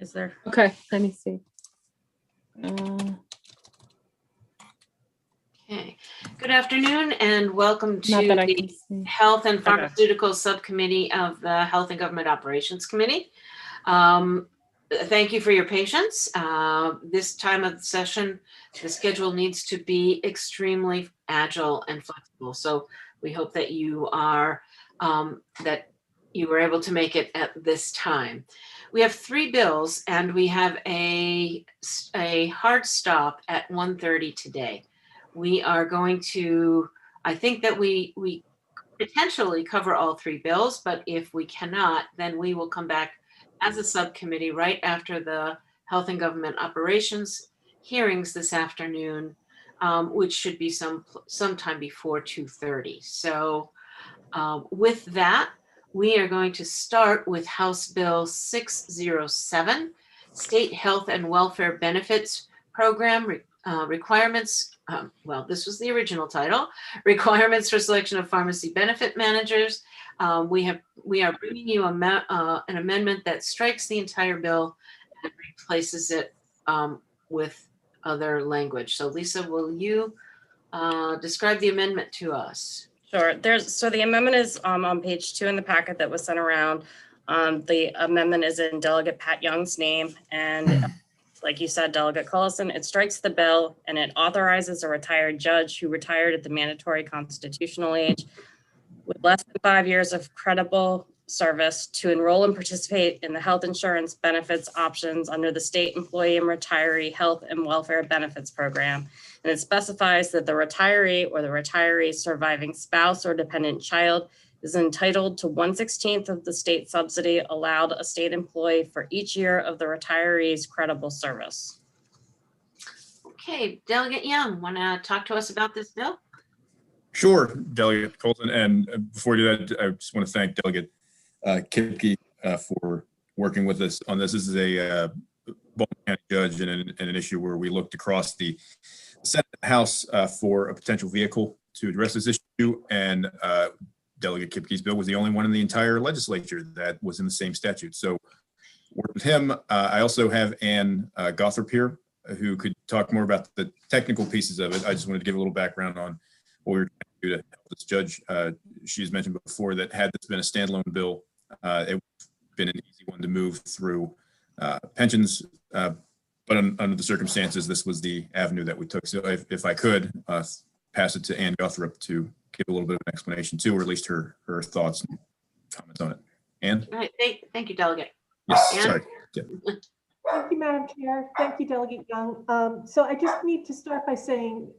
Is there? Okay, let me see. Okay. Good afternoon and welcome Not to that I the can see. Health and Pharmaceuticals Subcommittee of the Health and Government Operations Committee. Thank you for your patience. This time of the session, the schedule needs to be extremely agile and flexible. So we hope that you are were able to make it at this time. We have 3 bills and we have a hard stop at 1:30 today. We are going to, I think that we potentially cover all 3 bills, but if we cannot, then we will come back as a subcommittee right after the Health and Government Operations hearings this afternoon, which should be sometime before 2:30. So with that, we are going to start with House Bill 607, State Health and Welfare Benefits Program requirements. Well, this was the original title, requirements for selection of pharmacy benefit managers. We are bringing you an amendment that strikes the entire bill and replaces it with other language. So Lisa, will you describe the amendment to us? Sure. So the amendment is on page 2 in the packet that was sent around. The amendment is in Delegate Pat Young's name, and like you said, Delegate Collison, it strikes the bill and it authorizes a retired judge who retired at the mandatory constitutional age with less than 5 years of credible service to enroll and participate in the health insurance benefits options under the State Employee and Retiree Health and Welfare Benefits Program. And it specifies that the retiree or the retiree's surviving spouse or dependent child is entitled to 1/16 of the state subsidy allowed a state employee for each year of the retiree's credible service. Okay, Delegate Young, want to talk to us about this bill? Sure, Delegate Colton. And before we do that, I just want to thank Delegate Kipke for working with us on this. This is a Baltimore County judge and an issue where we looked across the Senate and House for a potential vehicle to address this issue. And Delegate Kipke's bill was the only one in the entire legislature that was in the same statute. So work with him. I also have Ann Gothrop here, who could talk more about the technical pieces of it. I just wanted to give a little background on what we were trying to do to help this judge. She's mentioned before that had this been a standalone bill, it would have been an easy one to move through pensions, but under the circumstances, this was the avenue that we took. So if I could pass it to Ann Gothrop to give a little bit of an explanation too, or at least her thoughts and comments on it. Ann? All right, thank you, Delegate. Yes, Ann? sorry. Yeah. Thank you, Madam Chair. Thank you, Delegate Young. So I just need to start by saying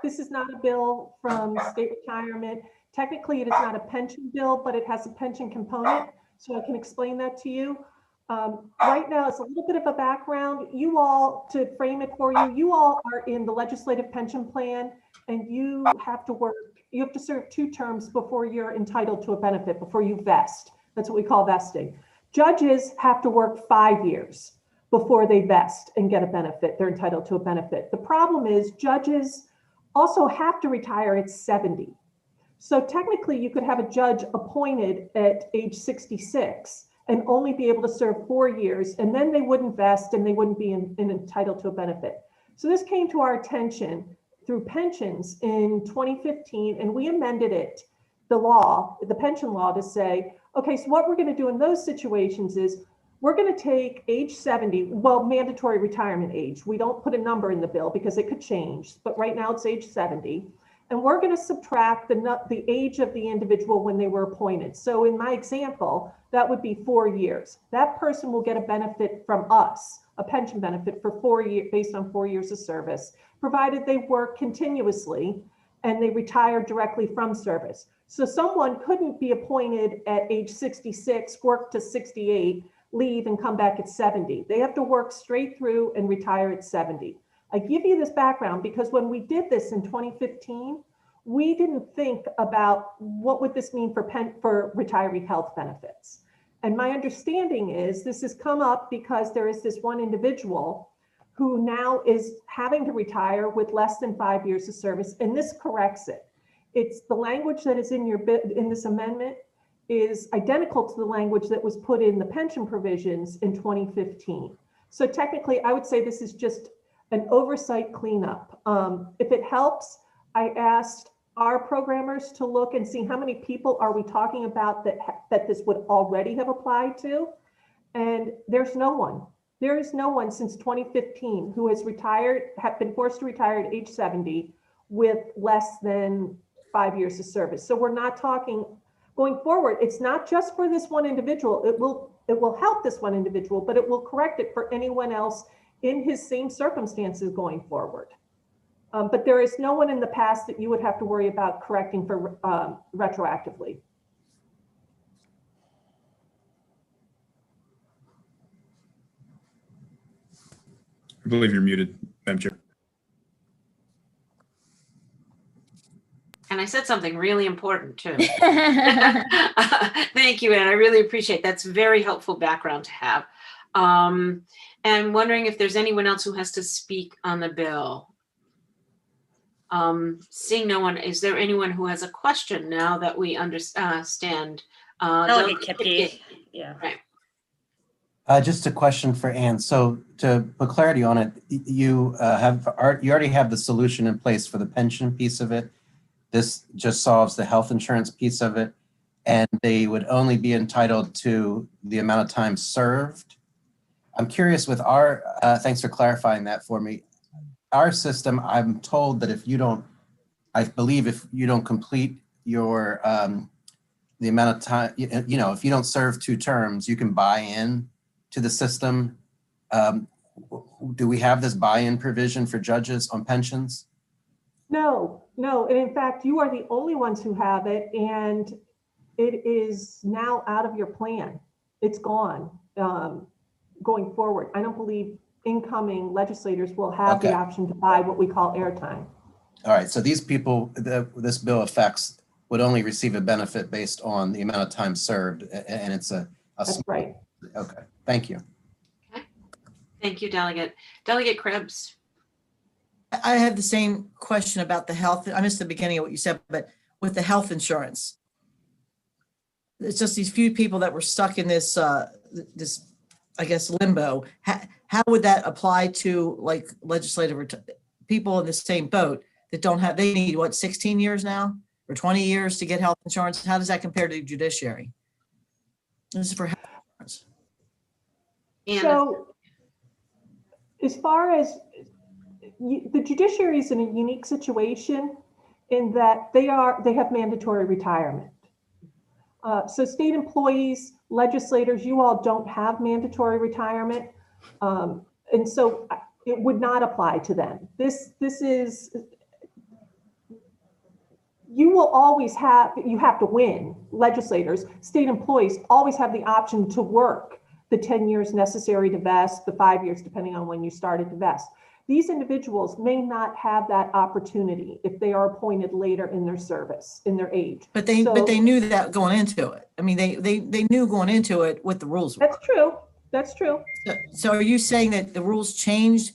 this is not a bill from state retirement. Technically, it is not a pension bill, but it has a pension component. So I can explain that to you. Right now, it's a little bit of a background. You all, to frame it for you, you all are in the legislative pension plan, and you have to serve 2 terms before you're entitled to a benefit, before you vest. That's what we call vesting. Judges have to work 5 years before they vest and get a benefit. They're entitled to a benefit. The problem is judges also have to retire at 70. So technically you could have a judge appointed at age 66 and only be able to serve 4 years, and then they wouldn't vest and they wouldn't be entitled to a benefit. So this came to our attention through pensions in 2015, and we amended it, the pension law, to say, okay, so what we're going to do in those situations is we're going to take age 70, well, mandatory retirement age. We don't put a number in the bill because it could change, but right now it's age 70. And we're going to subtract the age of the individual when they were appointed. So in my example, that would be 4 years. That person will get a benefit from us, a pension benefit for 4 years, based on 4 years of service, provided they work continuously and they retire directly from service. So someone couldn't be appointed at age 66, work to 68, leave and come back at 70. They have to work straight through and retire at 70. I give you this background because when we did this in 2015, we didn't think about what would this mean for retiree health benefits. And my understanding is this has come up because there is this one individual who now is having to retire with less than 5 years of service, and this corrects it. It's the language that is in this amendment is identical to the language that was put in the pension provisions in 2015. So technically, I would say this is just an oversight cleanup. If it helps, I asked our programmers to look and see how many people are we talking about that this would already have applied to. And there's no one. There is no one since 2015 who has been forced to retire at age 70 with less than 5 years of service. So we're not talking, going forward, it's not just for this one individual. It will help this one individual, but it will correct it for anyone else in his same circumstances going forward. But there is no one in the past that you would have to worry about correcting for retroactively. I believe you're muted, Madam Chair. And I said something really important too. Thank you, Anne. I really appreciate that's very helpful background to have. And I'm wondering if there's anyone else who has to speak on the bill. Seeing no one, is there anyone who has a question now that we understand? Delegate Kipke. Yeah. Right. Just a question for Anne. So to put clarity on it, you already have the solution in place for the pension piece of it. This just solves the health insurance piece of it, and they would only be entitled to the amount of time served. I'm curious with our, thanks for clarifying that for me. Our system, I'm told that if you don't complete your, the amount of time, you know, if you don't serve 2 terms, you can buy in to the system. Do we have this buy-in provision for judges on pensions? No. And in fact, you are the only ones who have it, and it is now out of your plan. It's gone going forward. I don't believe incoming legislators will have the option to buy what we call airtime. All right, so these people this bill affects would only receive a benefit based on the amount of time served, and it's a That's right. Okay, thank you. Okay. Thank you, Delegate. Delegate Krebs. I have the same question about the health. I missed the beginning of what you said, but with the health insurance, it's just these few people that were stuck in this, this, I guess, limbo. How would that apply to like legislative people in the same boat that don't have, they need what, 16 years now or 20 years to get health insurance? How does that compare to the judiciary? This is for health insurance. So as far as the judiciary is in a unique situation in that they have mandatory retirement. So state employees, legislators, you all don't have mandatory retirement. And so it would not apply to them. This is, you will always have, you have to win. Legislators, state employees always have the option to work the 10 years necessary to vest, the 5 years, depending on when you started to vest. These individuals may not have that opportunity if they are appointed later in their service, in their age. But they knew that going into it. I mean, they knew going into it what the rules were. That's true. That's true. So are you saying that the rules changed?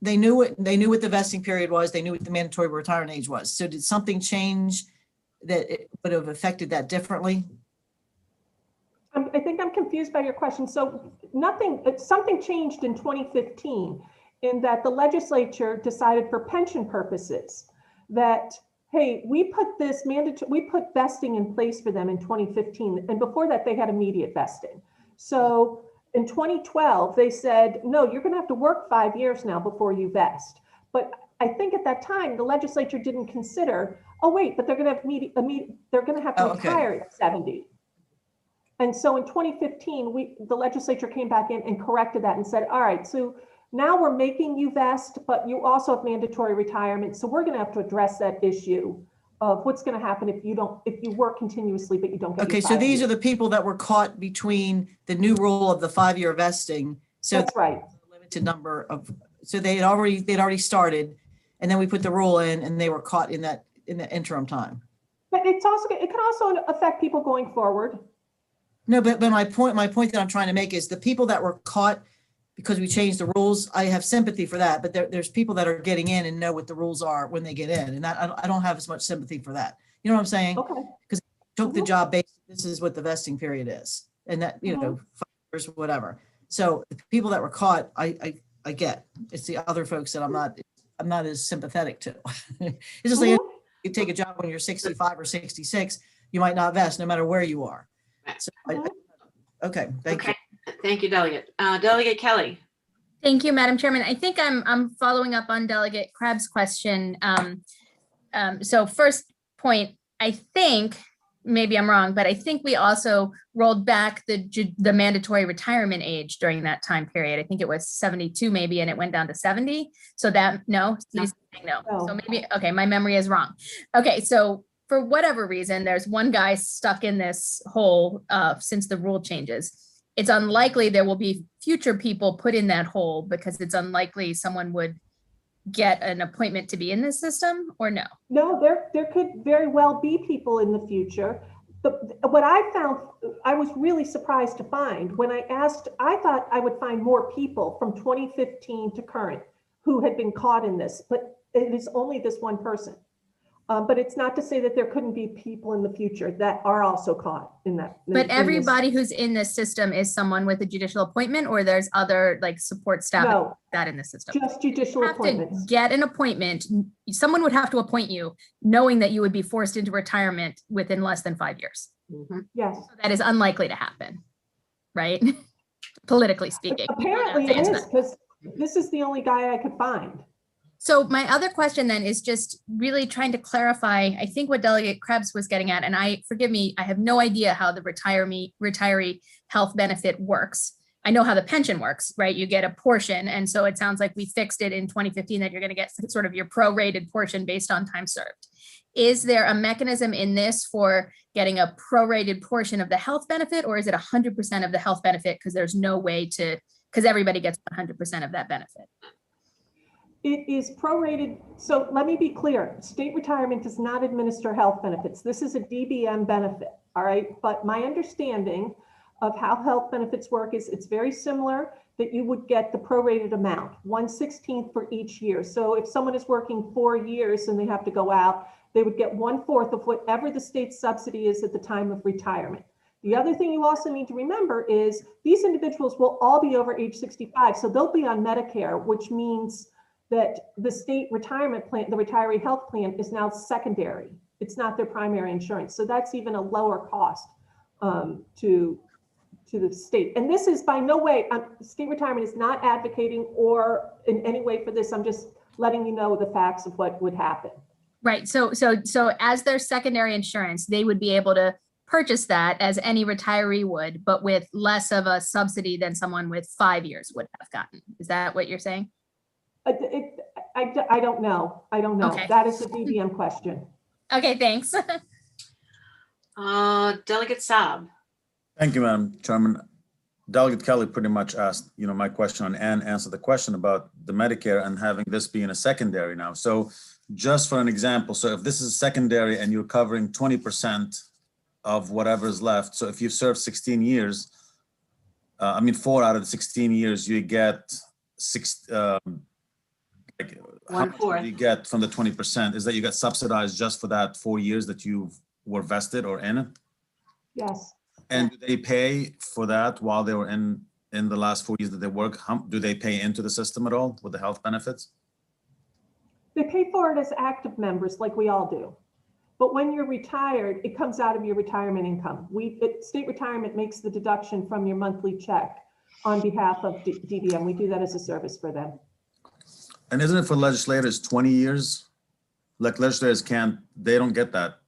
They knew what the vesting period was. They knew what the mandatory retirement age was. So did something change that it would have affected that differently? I think I'm confused by your question. So something changed in 2015 in that the legislature decided for pension purposes that, hey, we put vesting in place for them in 2015. And before that, they had immediate vesting. So in 2012, they said, no, you're going to have to work 5 years now before you vest. But I think at that time, the legislature didn't consider, oh, wait, but they're going to have to retire at 70. And so in 2015, the legislature came back in and corrected that and said, all right, so now we're making you vest, but you also have mandatory retirement. So we're going to have to address that issue of what's going to happen if you work continuously, but you don't get. Okay, so these are the people that were caught between the new rule of the 5-year vesting. So that's right. Limited number of, so they'd already started, and then we put the rule in, and they were caught in the interim time. But it can also affect people going forward. No, but my point that I'm trying to make is the people that were caught because we changed the rules, I have sympathy for that, but there's people that are getting in and know what the rules are when they get in. And I don't have as much sympathy for that. You know what I'm saying? Okay. Because took the job based, this is what the vesting period is. And that, 5 years, whatever. So the people that were caught, I get. It's the other folks that I'm not as sympathetic to. It's just like you take a job when you're 65 or 66, you might not vest no matter where you are. So okay, thank you. Thank you, Delegate. Delegate Kelly. Thank you, Madam Chairman. I think I'm following up on Delegate Krebs' question. So first point, I think, maybe I'm wrong, but I think we also rolled back the mandatory retirement age during that time period. I think it was 72 maybe, and it went down to 70. So that, no. So maybe, okay, my memory is wrong. Okay, so for whatever reason, there's one guy stuck in this hole since the rule changes. It's unlikely there will be future people put in that hole because it's unlikely someone would get an appointment to be in this system, or no? No, there could very well be people in the future. What I found, I was really surprised to find when I asked, I thought I would find more people from 2015 to current who had been caught in this, but it is only this one person. But it's not to say that there couldn't be people in the future that are also caught in that. But everybody who's in this system is someone with a judicial appointment, or there's other like support staff No, that in the system? just judicial You have appointments. to get an appointment. Someone would have to appoint you knowing that you would be forced into retirement within less than 5 years. Yes. So that is unlikely to happen, right? Politically speaking. Apparently it is, because this is the only guy I could find. So my other question then is just really trying to clarify, I think what Delegate Krebs was getting at, and forgive me, I have no idea how the retiree health benefit works. I know how the pension works, right? You get a portion. And so it sounds like we fixed it in 2015 that you're going to get sort of your prorated portion based on time served. Is there a mechanism in this for getting a prorated portion of the health benefit, or is it 100% of the health benefit because there's no way to, because everybody gets 100% of that benefit? It is prorated. So let me be clear. State retirement does not administer health benefits. This is a DBM benefit, all right? But my understanding of how health benefits work is it's very similar, that you would get the prorated amount, 1/16 for each year. So if someone is working 4 years and they have to go out, they would get 1/4 of whatever the state subsidy is at the time of retirement. The other thing you also need to remember is these individuals will all be over age 65. So they'll be on Medicare, which means that the state retirement plan, the retiree health plan, is now secondary. It's not their primary insurance. So that's even a lower cost to the state. And this is by no way, state retirement is not advocating or in any way for this. I'm just letting you know the facts of what would happen. Right. So as their secondary insurance, they would be able to purchase that as any retiree would, but with less of a subsidy than someone with 5 years would have gotten. Is that what you're saying? I don't know. I don't know. Okay. That is a DBM question. Okay, thanks. Delegate Saab. Thank you, Madam Chairman. Delegate Kelly pretty much asked, my question and answered the question about the Medicare and having this being a secondary now. So just for an example, so if this is secondary and you're covering 20% of whatever is left, so if you've served 16 years, 4 out of the 16 years, you get 1/4. You get from the 20%, is that you get subsidized just for that 4 years that you were vested or in? Yes. And do they pay for that while they were in the last 4 years that they work? Do they pay into the system at all with the health benefits? They pay for it as active members like we all do. But when you're retired, it comes out of your retirement income. State retirement makes the deduction from your monthly check on behalf of DBM. We do that as a service for them. And isn't it for legislators 20 years? Like legislators they don't get that.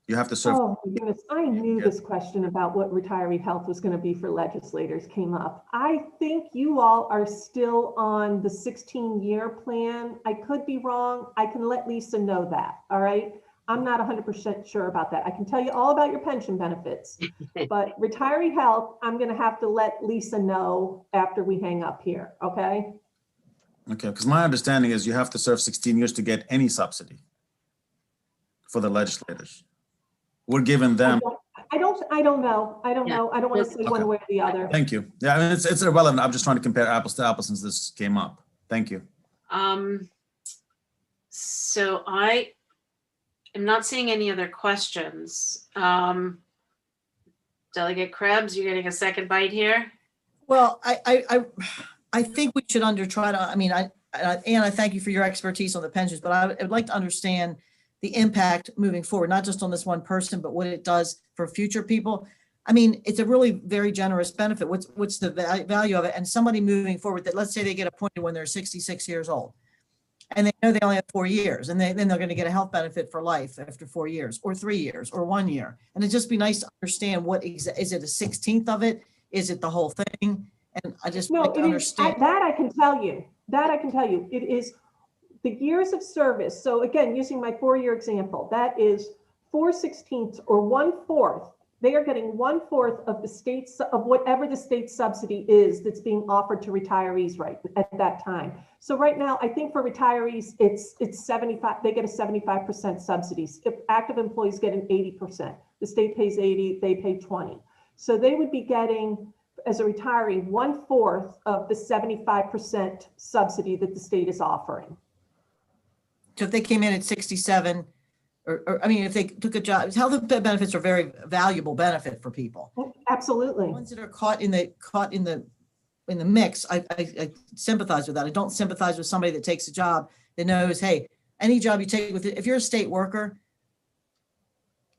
You have to serve. Oh my goodness, I knew this question about what retiree health was going to be for legislators came up. I think you all are still on the 16-year plan. I could be wrong. I can let Lisa know that, all right? I'm not 100% sure about that. I can tell you all about your pension benefits, but retiree health, I'm going to have to let Lisa know after we hang up here, okay? Okay, because my understanding is you have to serve 16 years to get any subsidy for the legislators. We're giving them. I don't know. I don't Yeah. know. I don't want to say one way or the other. Thank you. Yeah, it's irrelevant. I'm just trying to compare apples to apples since this came up. Thank you. So am not seeing any other questions. Delegate Krebs, you're getting a second bite here. Well, I think we should try to, I mean, Ann, I thank you for your expertise on the pensions, but I would like to understand the impact moving forward, not just on this one person, but what it does for future people. I mean, it's a really very generous benefit. What's the value of it? And somebody moving forward that, let's say they get appointed when they're 66 years old and they know they only have 4 years, and then they're going to get a health benefit for life after 4 years or 3 years or 1 year. And it'd just be nice to understand is it a 16th of it? Is it the whole thing? And I just No, like to it is, understand. that I can tell you, it is the years of service. So again, using my 4-year example, that is 4/16 or 1/4. They are getting 1/4 of the state's, of whatever the state subsidy is that's being offered to retirees right at that time. So right now, I think for retirees, it's 75, they get a 75% subsidies. If active employees get an 80%, the state pays 80, they pay 20. So they would be getting, as a retiree, 1/4 of the 75% subsidy that the state is offering. So if they came in at 67, or I mean, if they took a job, health benefits are very valuable benefit for people. Absolutely. The ones that are caught in the mix, I sympathize with that. I don't sympathize with somebody that takes a job that knows, hey, any job you take with it, if you're a state worker,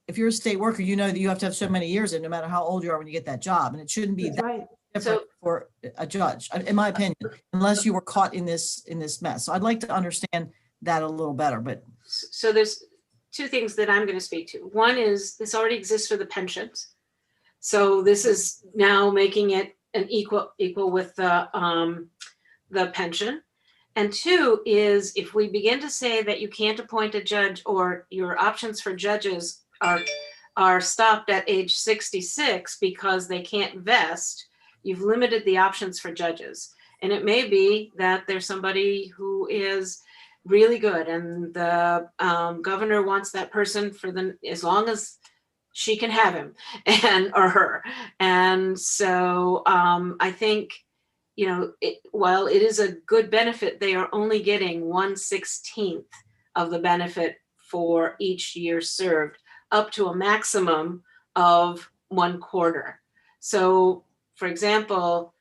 you know that you have to have so many years in, no matter how old you are when you get that job. And it shouldn't be That's that right. different for a judge, in my opinion, unless you were caught in this mess. So I'd like to understand that a little better, but. So there's two things that I'm going to speak to. One is this already exists for the pensions. So this is now making it an equal with the pension. And two is if we begin to say that you can't appoint a judge or your options for judges are stopped at age 66 because they can't vest, you've limited the options for judges. And it may be that there's somebody who is really good and the governor wants that person for as long as she can have him or her. And so I think, while it is a good benefit, they are only getting 1/16 of the benefit for each year served, up to a maximum of 1/4. So for example,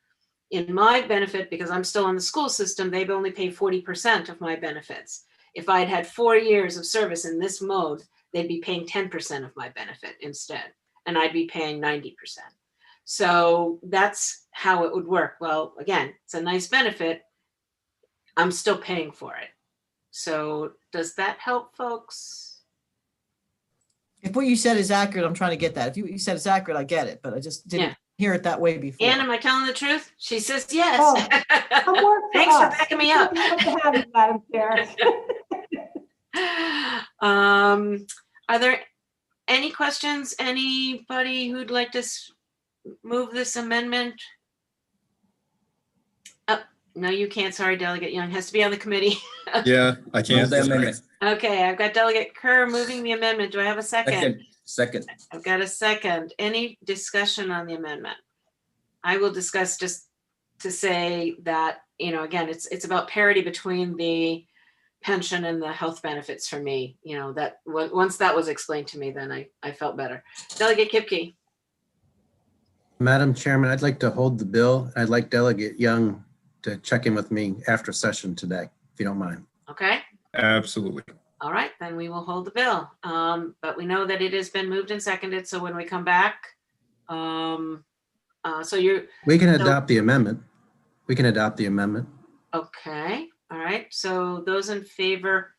in my benefit, because I'm still in the school system, they've only paid 40% of my benefits. If I'd had 4 years of service in this mode, they'd be paying 10% of my benefit instead, and I'd be paying 90%. So that's how it would work. Well, again, it's a nice benefit. I'm still paying for it. So does that help, folks? If what you said is accurate, I'm trying to get that. If you said it's accurate, I get it, but I just didn't hear it that way before. Ann, am I telling the truth? She says yes. Oh, homework for Thanks for us. backing me up. What to have it, Madam Chair. Are there any questions? Anybody who'd like to move this amendment? Oh, no, you can't. Sorry, Delegate Young. Has to be on the committee. Yeah, I can't. Move the amendment. Okay, I've got Delegate Kerr moving the amendment. Do I have a second? Second. I've got a second. Any discussion on the amendment? I will discuss just to say that, again, it's about parity between the pension and the health benefits for me. That once that was explained to me, then I felt better. Delegate Kipke. Madam Chairman, I'd like to hold the bill. I'd like Delegate Young to check in with me after session today, if you don't mind. Okay. Absolutely. All right, then we will hold the bill. But we know that it has been moved and seconded. So when we come back, We can adopt the amendment. Okay. All right. So those in favor,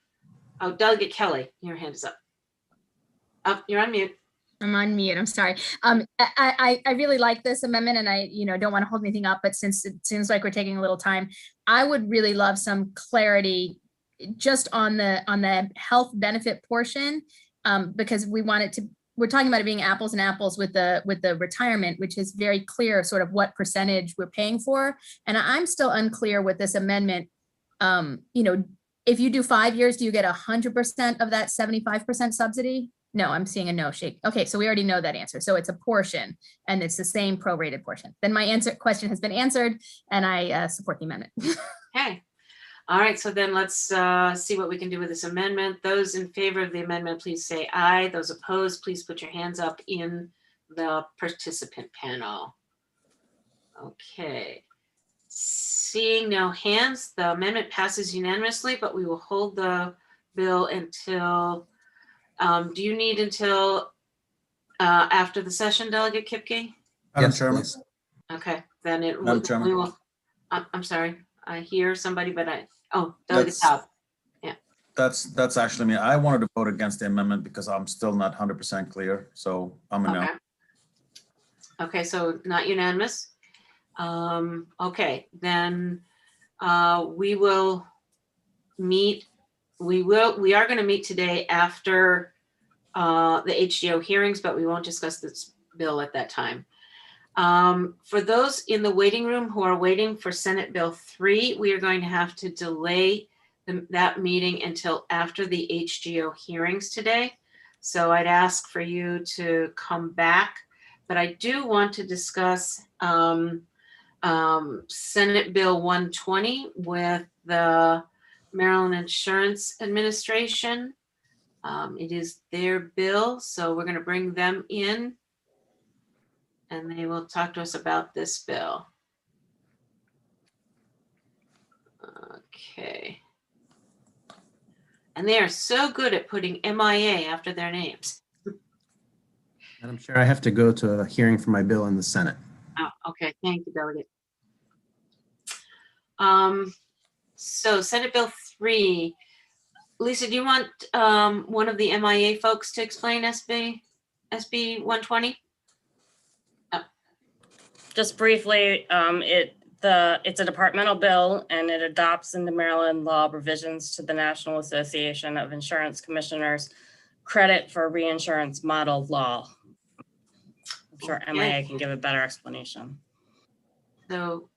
Delegate Kelly, your hand is up. You're on mute. I'm on mute. I'm sorry. I really like this amendment, and I don't want to hold anything up, but since it seems like we're taking a little time, I would really love some clarity just on the health benefit portion, because we're talking about it being apples and apples with the retirement, which is very clear sort of what percentage we're paying for. And I'm still unclear with this amendment. If you do 5 years, do you get 100% of that 75% subsidy? No, I'm seeing a no shake. Okay, so we already know that answer. So it's a portion, and it's the same prorated portion. Then my question has been answered, and I support the amendment. Okay. All right, so then let's see what we can do with this amendment. Those in favor of the amendment, please say aye. Those opposed, please put your hands up in the participant panel. Okay. Seeing no hands, the amendment passes unanimously, but we will hold the bill until, do you need until after the session, Delegate Kipke? Madam Yes, Chairman, please. Okay, then it Madam will, Chairman. we will, I'm sorry, I hear somebody, but Delegate Taub. That's actually me. I wanted to vote against the amendment because I'm still not 100% clear. So I'm a no. Okay. Okay, so not unanimous. Okay, then we will meet, we are going to meet today after the HGO hearings, but we won't discuss this bill at that time. For those in the waiting room who are waiting for Senate Bill 3, we are going to have to delay that meeting until after the HGO hearings today. So I'd ask for you to come back, but I do want to discuss Senate Bill 120 with the Maryland Insurance Administration. It is their bill, so we're going to bring them in and they will talk to us about this bill. Okay. And they are so good at putting MIA after their names. Madam Chair, I have to go to a hearing for my bill in the Senate. Oh, okay, thank you, Delegate. So Senate Bill 3, Lisa, do you want one of the MIA folks to explain SB 120? Just briefly, it's a departmental bill and it adopts into Maryland law provisions to the National Association of Insurance Commissioners credit for reinsurance model law. I'm sure Okay. MIA can give a better explanation. So,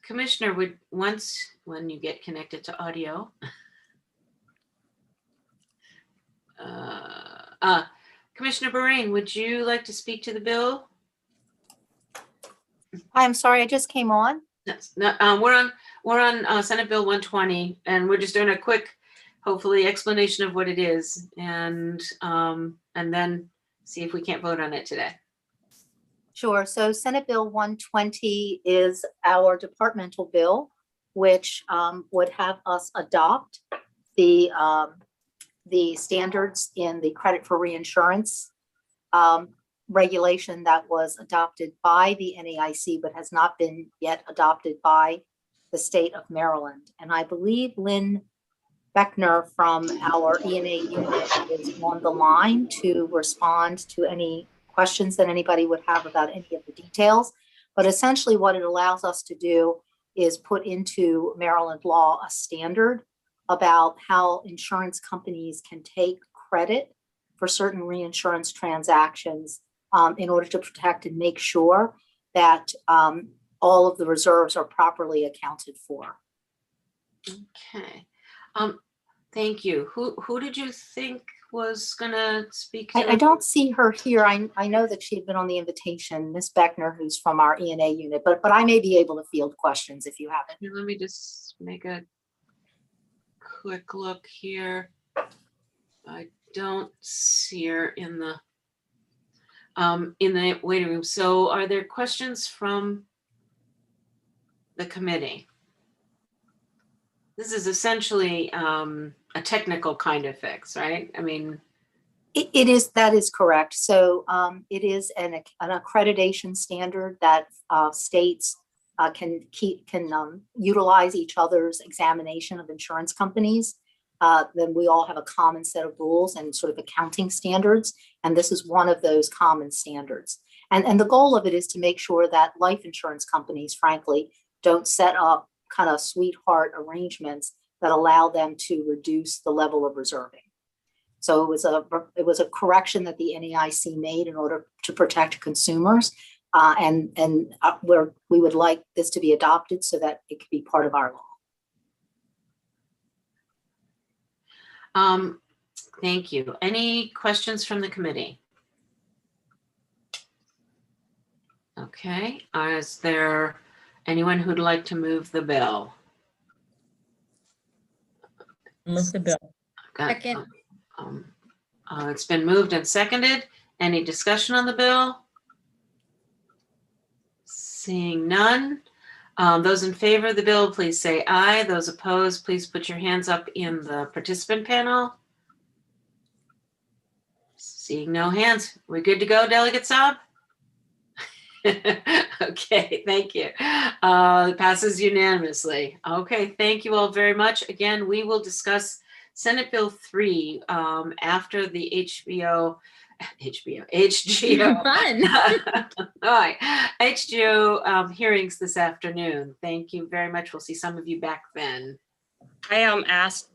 Commissioner, when you get connected to audio, Commissioner Bahrain, would you like to speak to the bill? I'm sorry, I just came on. Yes, no, we're on Senate Bill 120, and we're just doing a quick, hopefully, explanation of what it is, and then see if we can't vote on it today. Sure. So Senate Bill 120 is our departmental bill, which would have us adopt the standards in the credit for reinsurance regulation that was adopted by the NAIC, but has not been yet adopted by the state of Maryland. And I believe Lynn Beckner from our ENA unit is on the line to respond to any questions that anybody would have about any of the details. But essentially what it allows us to do is put into Maryland law a standard about how insurance companies can take credit for certain reinsurance transactions in order to protect and make sure that all of the reserves are properly accounted for. Okay. Thank you. Who did you think was gonna speak to? I don't see her here. I know that she had been on the invitation, Ms. Beckner, who's from our ENA unit, but I may be able to field questions if you have it. Let me just make a quick look here. I don't see her in the waiting room. So are there questions from the committee? This is essentially a technical kind of fix, right? I mean, That is correct. So it is an accreditation standard that states can utilize each other's examination of insurance companies. Then we all have a common set of rules and sort of accounting standards. And this is one of those common standards. And the goal of it is to make sure that life insurance companies, frankly, don't set up kind of sweetheart arrangements that allow them to reduce the level of reserving. So it was a correction that the NAIC made in order to protect consumers. And we would like this to be adopted so that it could be part of our law. Thank you. Any questions from the committee? Okay, is there anyone who'd like to move the bill? Move the bill. Got- Second. It's been moved and seconded. Any discussion on the bill? Seeing none. Those in favor of the bill, please say aye. Those opposed, please put your hands up in the participant panel. Seeing no hands. We good to go, Delegate Saab? Okay, thank you. It passes unanimously. Okay, thank you all very much. Again, we will discuss Senate Bill 3 after the HGO. Fun. All right, HGO hearings this afternoon. Thank you very much. We'll see some of you back then. I asked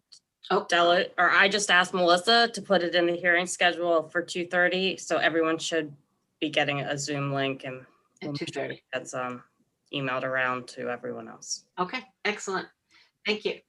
I just asked Melissa to put it in the hearing schedule for 2:30, so everyone should be getting a Zoom link and At 2:30. that's emailed around to everyone else. Okay, excellent. Thank you.